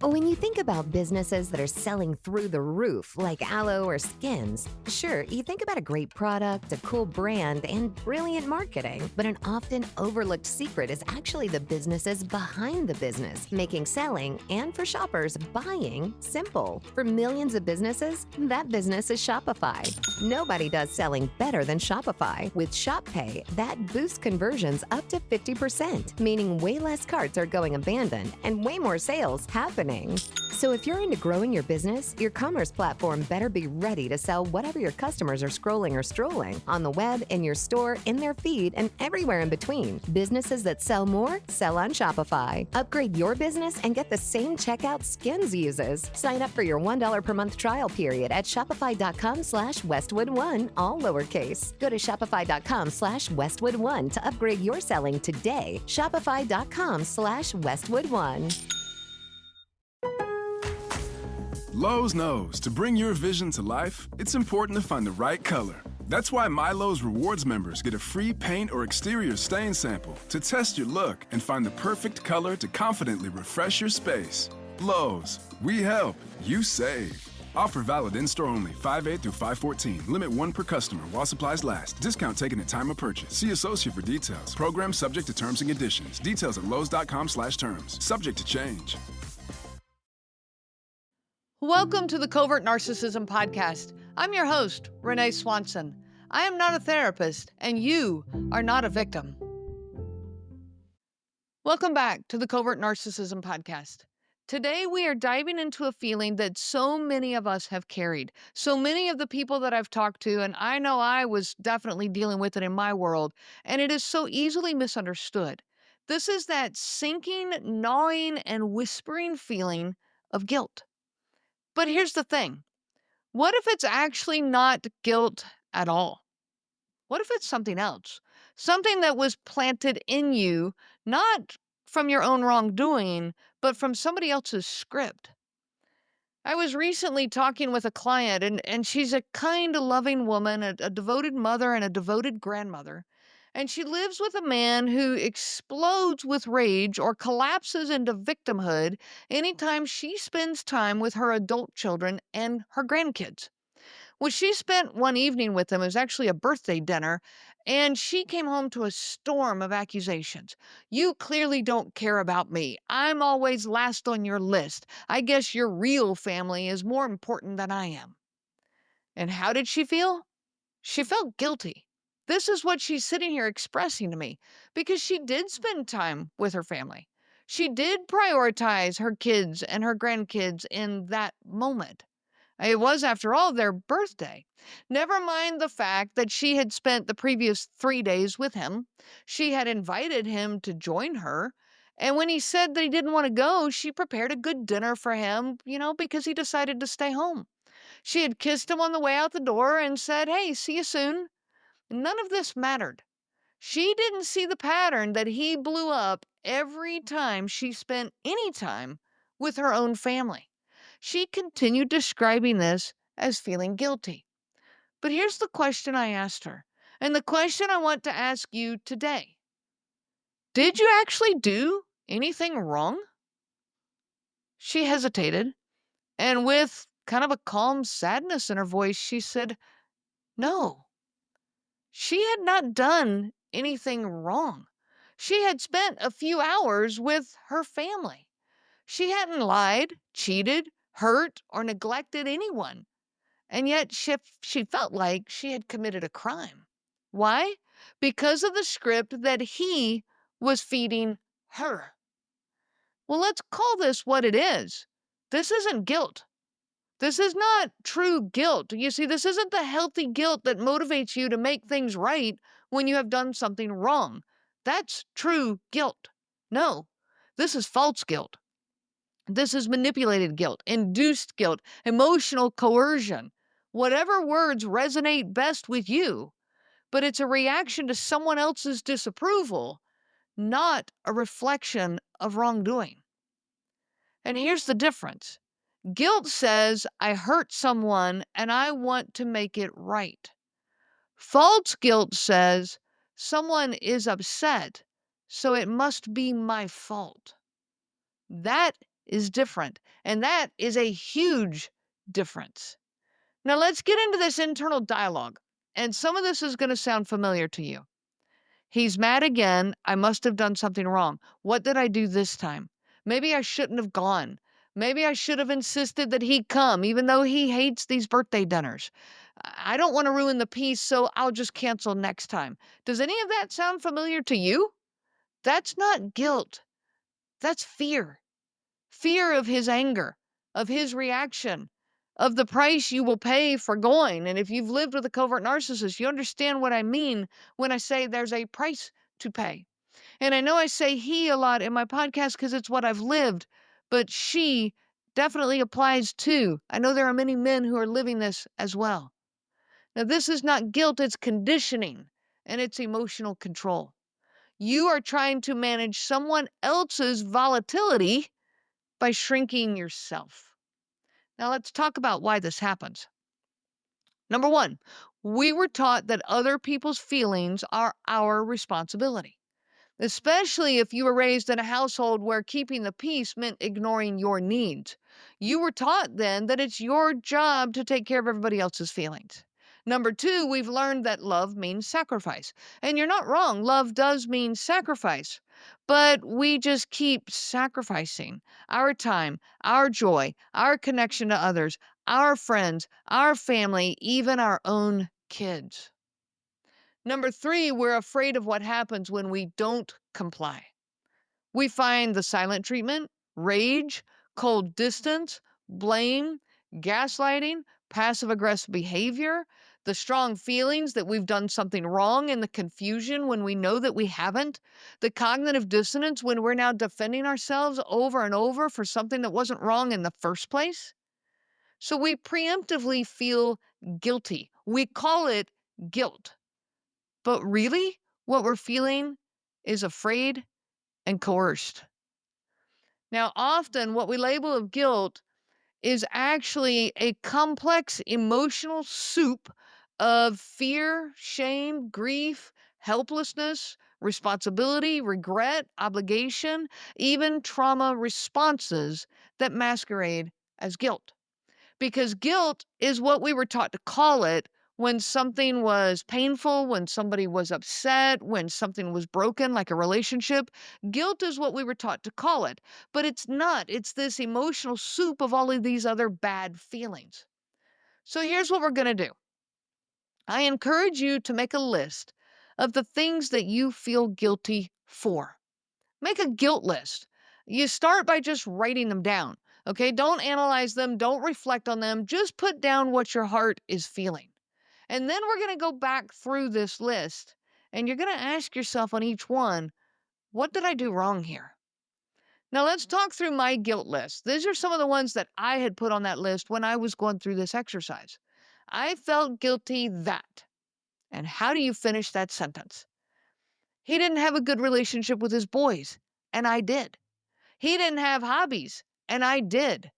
When you think about businesses that are selling through the roof, like aloe or skins, sure, you think about a great product, a cool brand, and brilliant marketing. But an often overlooked secret is actually the businesses behind the business, making selling and for shoppers, buying simple. For millions of businesses, that business is Shopify. Nobody does selling better than Shopify. With Shop Pay, that boosts conversions up to 50%, meaning way less carts are going abandoned and way more sales happening. So if you're into growing your business, your commerce platform better be ready to sell whatever your customers are scrolling or strolling on the web, in your store, in their feed, and everywhere in between. Businesses that sell more sell on Shopify. Upgrade your business and get the same checkout Skins uses. Sign up for your $1 per month trial period at shopify.com/Westwood1, all lowercase. Go to shopify.com/Westwood1 to upgrade your selling today. Shopify.com/Westwood1. Lowe's knows to bring your vision to life, it's important to find the right color. That's why MyLowe's Rewards members get a free paint or exterior stain sample to test your look and find the perfect color to confidently refresh your space. Lowe's, we help, you save. Offer valid in-store only, 5/8 through 5/14. Limit 1 per customer while supplies last. Discount taken at time of purchase. See associate for details. Program subject to terms and conditions. Details at lowes.com/terms. Subject to change. Welcome to the Covert Narcissism Podcast. I'm your host, Renee Swanson. I am not a therapist, and you are not a victim. Welcome back to the Covert Narcissism Podcast. Today, we are diving into a feeling that so many of us have carried. So many of the people that I've talked to, and I know I was definitely dealing with it in my world, and it is so easily misunderstood. This is that sinking, gnawing, and whispering feeling of guilt. But here's the thing. What if it's actually not guilt at all? What if it's something else? Something that was planted in you, not from your own wrongdoing, but from somebody else's script. I was recently talking with a client, and she's a kind, loving woman, a devoted mother and a devoted grandmother. And she lives with a man who explodes with rage or collapses into victimhood anytime she spends time with her adult children and her grandkids. Well, she spent one evening with them. It was actually a birthday dinner, and she came home to a storm of accusations. You clearly don't care about me. I'm always last on your list. I guess your real family is more important than I am. And how did she feel? She felt guilty. This is what she's sitting here expressing to me, because she did spend time with her family. She did prioritize her kids and her grandkids in that moment. It was, after all, their birthday. Never mind the fact that she had spent the previous 3 days with him. She had invited him to join her. And when he said that he didn't want to go, she prepared a good dinner for him, because he decided to stay home. She had kissed him on the way out the door and said, "Hey, see you soon." None of this mattered. She didn't see the pattern that he blew up every time she spent any time with her own family. She continued describing this as feeling guilty. But here's the question I asked her, and the question I want to ask you today. Did you actually do anything wrong? She hesitated, and with kind of a calm sadness in her voice, she said, "No." She had not done anything wrong. She had spent a few hours with her family. She hadn't lied, cheated, hurt, or neglected anyone. And yet she felt like she had committed a crime. Why? Because of the script that he was feeding her. Well, let's call this what it is. This isn't guilt. This is not true guilt. You see, this isn't the healthy guilt that motivates you to make things right when you have done something wrong. That's true guilt. No, this is false guilt. This is manipulated guilt, induced guilt, emotional coercion, whatever words resonate best with you. But it's a reaction to someone else's disapproval, not a reflection of wrongdoing. And here's the difference. Guilt says, I hurt someone and I want to make it right. False guilt says, someone is upset, so it must be my fault. That is different. And that is a huge difference. Now let's get into this internal dialogue. And some of this is going to sound familiar to you. He's mad again. I must have done something wrong. What did I do this time? Maybe I shouldn't have gone. Maybe I should have insisted that he come, even though he hates these birthday dinners. I don't want to ruin the peace, so I'll just cancel next time. Does any of that sound familiar to you? That's not guilt. That's fear. Fear of his anger, of his reaction, of the price you will pay for going. And if you've lived with a covert narcissist, you understand what I mean when I say there's a price to pay. And I know I say he a lot in my podcast because it's what I've lived, but she definitely applies too. I know there are many men who are living this as well. Now, this is not guilt, it's conditioning, and it's emotional control. You are trying to manage someone else's volatility by shrinking yourself. Now, let's talk about why this happens. Number one, we were taught that other people's feelings are our responsibility, especially if you were raised in a household where keeping the peace meant ignoring your needs. You were taught then that it's your job to take care of everybody else's feelings. Number two, we've learned that love means sacrifice. And you're not wrong, love does mean sacrifice. But we just keep sacrificing our time, our joy, our connection to others, our friends, our family, even our own kids. Number three, we're afraid of what happens when we don't comply. We find the silent treatment, rage, cold distance, blame, gaslighting, passive-aggressive behavior, the strong feelings that we've done something wrong, and the confusion when we know that we haven't, the cognitive dissonance when we're now defending ourselves over and over for something that wasn't wrong in the first place. So we preemptively feel guilty. We call it guilt. But really, what we're feeling is afraid and coerced. Now, often what we label of guilt is actually a complex emotional soup of fear, shame, grief, helplessness, responsibility, regret, obligation, even trauma responses that masquerade as guilt. Because guilt is what we were taught to call it when something was painful, when somebody was upset, when something was broken, like a relationship. Guilt is what we were taught to call it. But it's not. It's this emotional soup of all of these other bad feelings. So here's what we're going to do. I encourage you to make a list of the things that you feel guilty for. Make a guilt list. You start by just writing them down. Okay, don't analyze them. Don't reflect on them. Just put down what your heart is feeling. And then we're going to go back through this list and you're going to ask yourself on each one, what did I do wrong here? Now let's talk through my guilt list. These are some of the ones that I had put on that list when I was going through this exercise. I felt guilty that. And how do you finish that sentence? He didn't have a good relationship with his boys, and I did. He didn't have hobbies, and I did.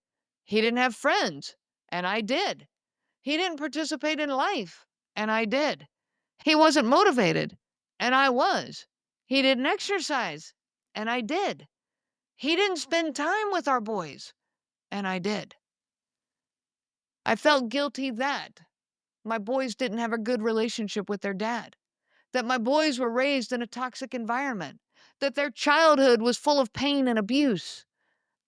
He didn't have friends, and I did. He didn't participate in life, and I did. He wasn't motivated, and I was. He didn't exercise, and I did. He didn't spend time with our boys, and I did. I felt guilty that my boys didn't have a good relationship with their dad, that my boys were raised in a toxic environment, that their childhood was full of pain and abuse,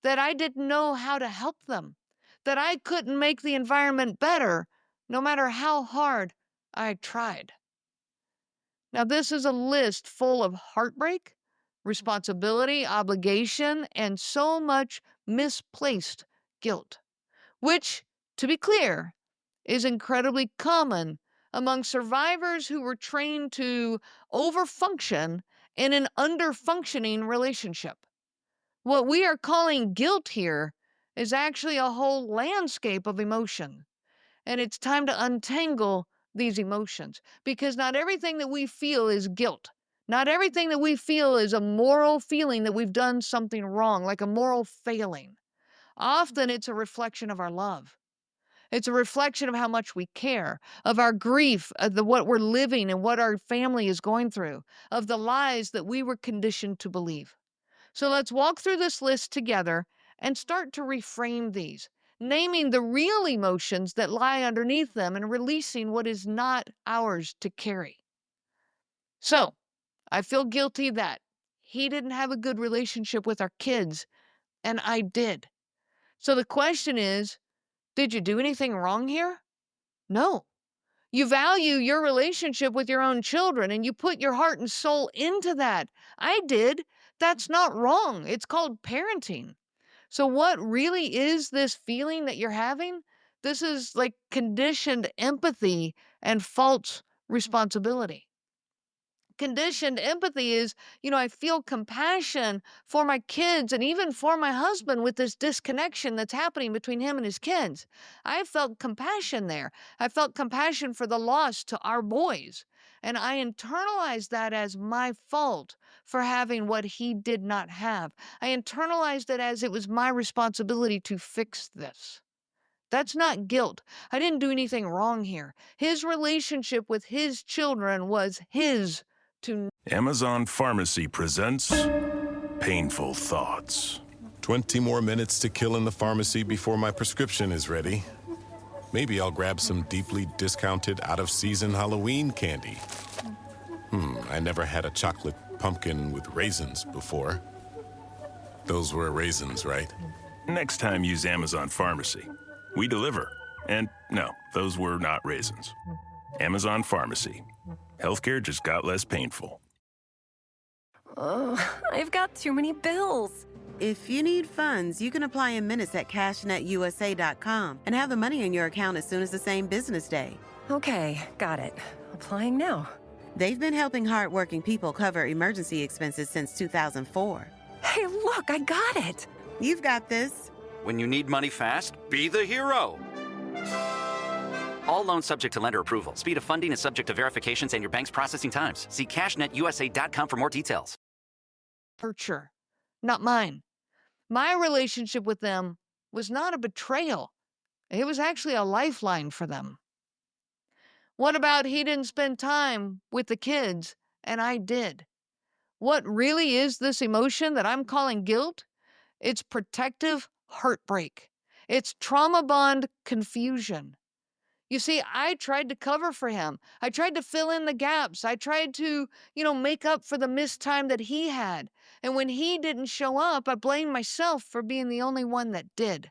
that I didn't know how to help them, that I couldn't make the environment better no matter how hard I tried. Now, this is a list full of heartbreak, responsibility, obligation, and so much misplaced guilt, which, to be clear, is incredibly common among survivors who were trained to overfunction in an underfunctioning relationship. What we are calling guilt here is actually a whole landscape of emotion. And it's time to untangle these emotions because not everything that we feel is guilt. Not everything that we feel is a moral feeling that we've done something wrong, like a moral failing. Often it's a reflection of our love. It's a reflection of how much we care, of our grief, of what we're living and what our family is going through, of the lies that we were conditioned to believe. So let's walk through this list together and start to reframe these, naming the real emotions that lie underneath them and releasing what is not ours to carry. So, I feel guilty that he didn't have a good relationship with our kids, and I did. So the question is, did you do anything wrong here? No. You value your relationship with your own children and you put your heart and soul into that. I did. That's not wrong. It's called parenting. So what really is this feeling that you're having? This is like conditioned empathy and false responsibility. Conditioned empathy is, I feel compassion for my kids and even for my husband with this disconnection that's happening between him and his kids. I felt compassion there. I felt compassion for the loss to our boys. And I internalized that as my fault for having what he did not have. I internalized it as it was my responsibility to fix this. That's not guilt. I didn't do anything wrong here. His relationship with his children was his to. Amazon Pharmacy presents Painful Thoughts. 20 more minutes to kill in the pharmacy before my prescription is ready. Maybe I'll grab some deeply discounted, out-of-season Halloween candy. I never had a chocolate pumpkin with raisins before. Those were raisins, right? Next time, use Amazon Pharmacy. We deliver. And no, those were not raisins. Amazon Pharmacy. Healthcare just got less painful. Oh, I've got too many bills. If you need funds, you can apply in minutes at cashnetusa.com and have the money in your account as soon as the same business day. Okay, got it. Applying now. They've been helping hardworking people cover emergency expenses since 2004. Hey, look, I got it. You've got this. When you need money fast, be the hero. All loans subject to lender approval. Speed of funding is subject to verifications and your bank's processing times. See cashnetusa.com for more details. Nurture, not mine. My relationship with them was not a betrayal. It was actually a lifeline for them. What about he didn't spend time with the kids and I did? What really is this emotion that I'm calling guilt? It's protective heartbreak. It's trauma bond confusion. You see, I tried to cover for him. I tried to fill in the gaps. I tried to, make up for the missed time that he had. And when he didn't show up, I blamed myself for being the only one that did.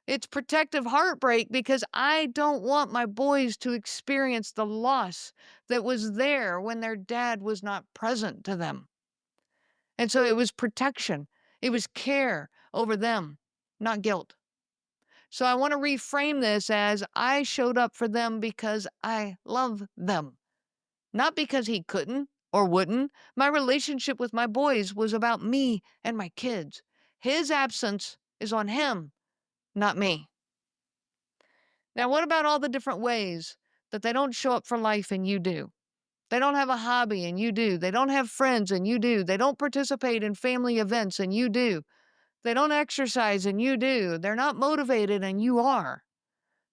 It's protective heartbreak because I don't want my boys to experience the loss that was there when their dad was not present to them. And so it was protection. It was care over them, not guilt. So I want to reframe this as I showed up for them because I love them, not because he couldn't or wouldn't. My relationship with my boys was about me and my kids. His absence is on him, not me. Now, what about all the different ways that they don't show up for life and you do? They don't have a hobby and you do. They don't have friends and you do. They don't participate in family events and you do. They don't exercise and you do. They're not motivated and you are.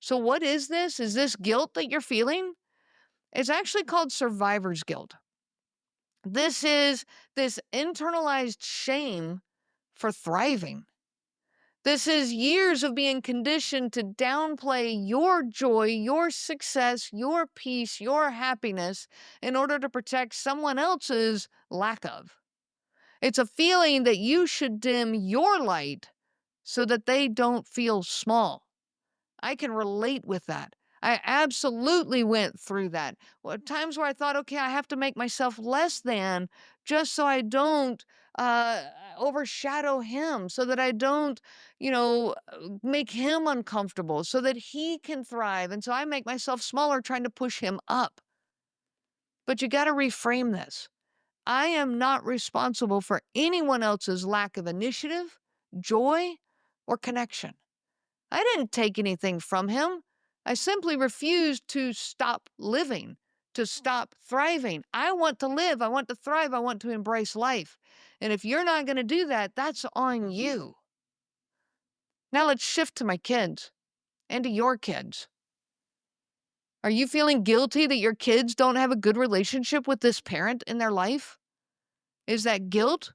So what is this? Is this guilt that you're feeling? It's actually called survivor's guilt. This is this internalized shame for thriving. This is years of being conditioned to downplay your joy, your success, your peace, your happiness in order to protect someone else's lack of. It's a feeling that you should dim your light so that they don't feel small. I can relate with that. I absolutely went through that. Times where I thought, okay, I have to make myself less than just so I don't overshadow him, so that I don't, make him uncomfortable, so that he can thrive. And so I make myself smaller trying to push him up. But you got to reframe this. I am not responsible for anyone else's lack of initiative, joy, or connection. I didn't take anything from him. I simply refused to stop living, to stop thriving. I want to live. I want to thrive. I want to embrace life. And if you're not going to do that, that's on you. Now let's shift to my kids and to your kids. Are you feeling guilty that your kids don't have a good relationship with this parent in their life? Is that guilt?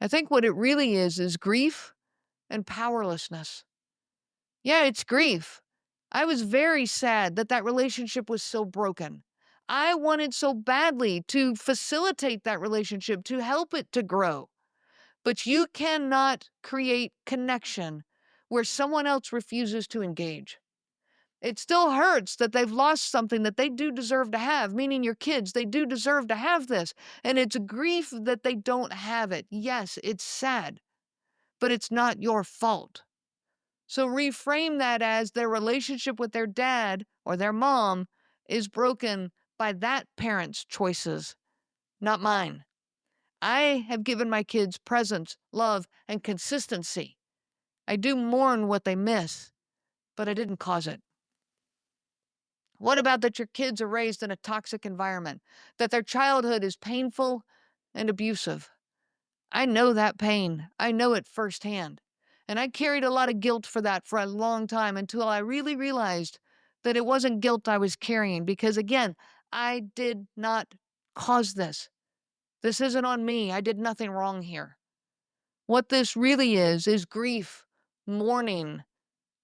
I think what it really is grief and powerlessness. Yeah, it's grief. I was very sad that that relationship was so broken. I wanted so badly to facilitate that relationship, to help it to grow. But you cannot create connection where someone else refuses to engage. It still hurts that they've lost something that they do deserve to have, meaning your kids, they do deserve to have this. And it's grief that they don't have it. Yes, it's sad, but it's not your fault. So reframe that as their relationship with their dad or their mom is broken by that parent's choices, not mine. I have given my kids presence, love, and consistency. I do mourn what they miss, but I didn't cause it. What about that your kids are raised in a toxic environment, that their childhood is painful and abusive? I know that pain. I know it firsthand. And I carried a lot of guilt for that for a long time until I really realized that it wasn't guilt I was carrying because, again, I did not cause this. This isn't on me. I did nothing wrong here. What this really is grief, mourning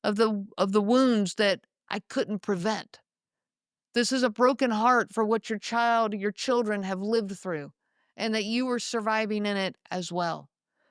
of the wounds that I couldn't prevent. This is a broken heart for what your children have lived through, and that you were surviving in it as well.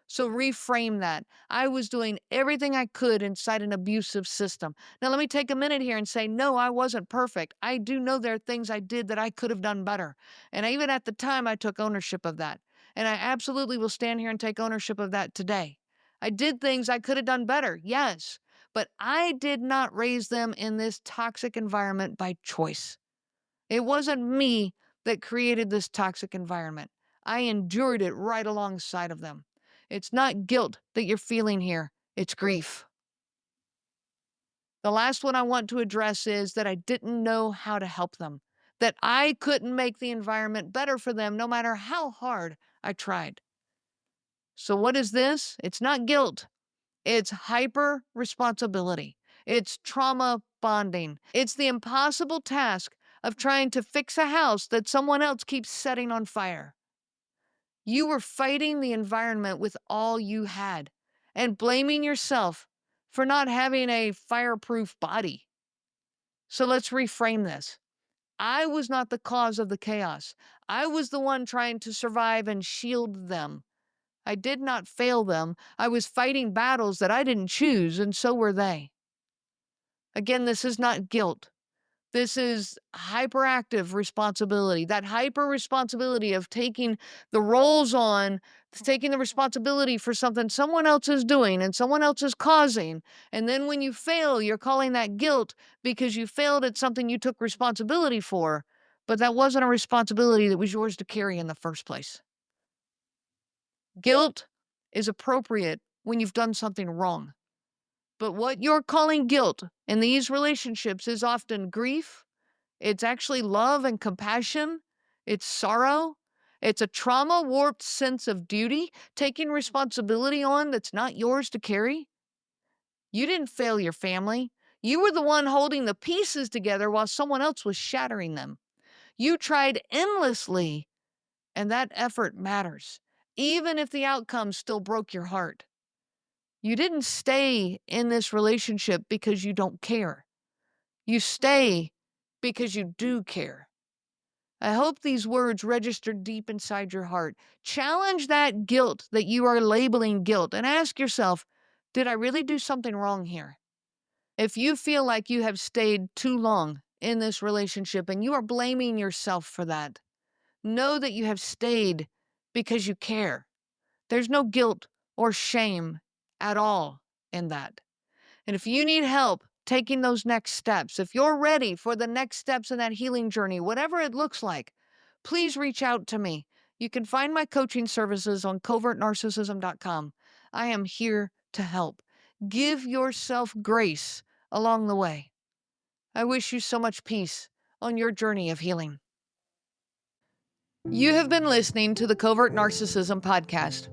So reframe that. I was doing everything I could inside an abusive system. Now, let me take a minute here and say, no, I wasn't perfect. I do know there are things I did that I could have done better. And even at the time, I took ownership of that. And I absolutely will stand here and take ownership of that today. I did things I could have done better, yes. But I did not raise them in this toxic environment by choice. It wasn't me that created this toxic environment. I endured it right alongside of them. It's not guilt that you're feeling here. It's grief. The last one I want to address is that I didn't know how to help them, that I couldn't make the environment better for them no matter how hard I tried. So what is this? It's not guilt. It's hyper responsibility. It's trauma bonding. It's the impossible task of trying to fix a house that someone else keeps setting on fire. You were fighting the environment with all you had and blaming yourself for not having a fireproof body. So let's reframe this. I was not the cause of the chaos. I was the one trying to survive and shield them. I did not fail them. I was fighting battles that I didn't choose, and so were they. Again, this is not guilt. This is hyperactive responsibility, that hyper responsibility of taking the roles on, taking the responsibility for something someone else is doing and someone else is causing. And then when you fail, you're calling that guilt because you failed at something you took responsibility for, but that wasn't a responsibility that was yours to carry in the first place. Guilt is appropriate when you've done something wrong. But what you're calling guilt in these relationships is often grief. It's actually love and compassion. It's sorrow. It's a trauma-warped sense of duty, taking responsibility on that's not yours to carry. You didn't fail your family. You were the one holding the pieces together while someone else was shattering them. You tried endlessly, and that effort matters, even if the outcome still broke your heart. You didn't stay in this relationship because you don't care. You stay because you do care. I hope these words register deep inside your heart. Challenge that guilt that you are labeling guilt and ask yourself, did I really do something wrong here? If you feel like you have stayed too long in this relationship and you are blaming yourself for that, know that you have stayed because you care. There's no guilt or shame at all in that. And if you need help taking those next steps, if you're ready for the next steps in that healing journey, whatever it looks like, please reach out to me. You can find my coaching services on covertnarcissism.com. I am here to help. Give yourself grace along the way. I wish you so much peace on your journey of healing. You have been listening to the Covert Narcissism Podcast,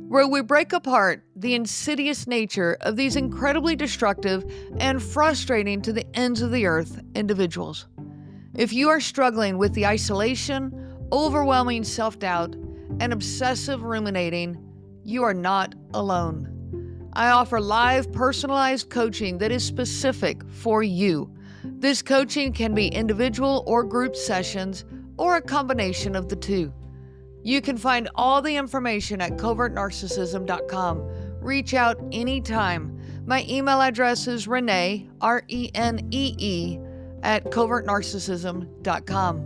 where we break apart the insidious nature of these incredibly destructive and frustrating to the ends of the earth individuals. If you are struggling with the isolation, overwhelming self-doubt, and obsessive ruminating, you are not alone. I offer live, personalized coaching that is specific for you. This coaching can be individual or group sessions, or a combination of the two. You can find all the information at covertnarcissism.com. Reach out anytime. My email address is Renee, R-E-N-E-E, at covertnarcissism.com.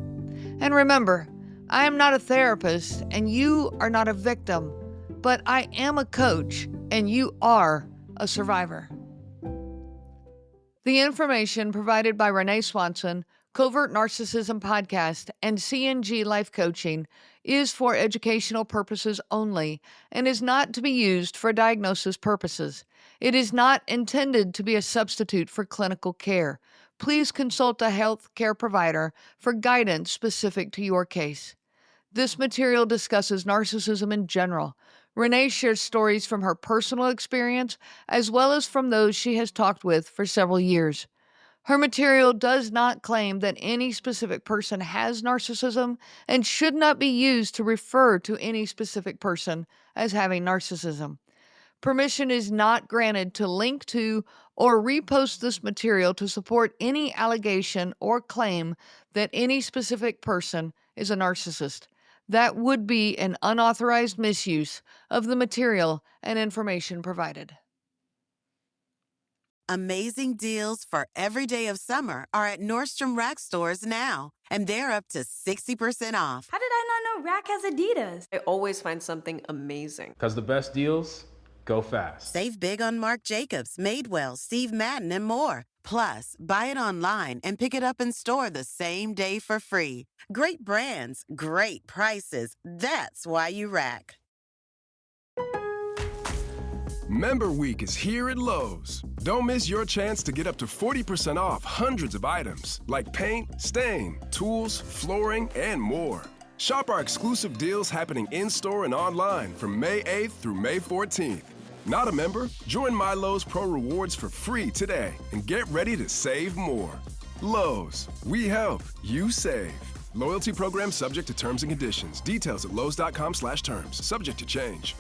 And remember, I am not a therapist and you are not a victim, but I am a coach and you are a survivor. The information provided by Renee Swanson, Covert Narcissism Podcast, and CNG Life Coaching is for educational purposes only and is not to be used for diagnosis purposes. It is not intended to be a substitute for clinical care. Please consult a health care provider for guidance specific to your case. This material discusses narcissism in general. Renee shares stories from her personal experience as well as from those she has talked with for several years. Her material does not claim that any specific person has narcissism and should not be used to refer to any specific person as having narcissism. Permission is not granted to link to or repost this material to support any allegation or claim that any specific person is a narcissist. That would be an unauthorized misuse of the material and information provided. Amazing deals for every day of summer are at Nordstrom Rack stores now, and they're up to 60% off. How did I not know Rack has Adidas? I always find something amazing. Because the best deals go fast. Save big on Marc Jacobs, Madewell, Steve Madden, and more. Plus, buy it online and pick it up in store the same day for free. Great brands, great prices. That's why you Rack. Member Week is here at Lowe's. Don't miss your chance to get up to 40% off hundreds of items like paint, stain, tools, flooring, and more. Shop our exclusive deals happening in-store and online from May 8th through May 14th. Not a member? Join My Lowe's Pro Rewards for free today and get ready to save more. Lowe's, we help, you save. Loyalty program subject to terms and conditions. Details at lowes.com/terms. Subject to change.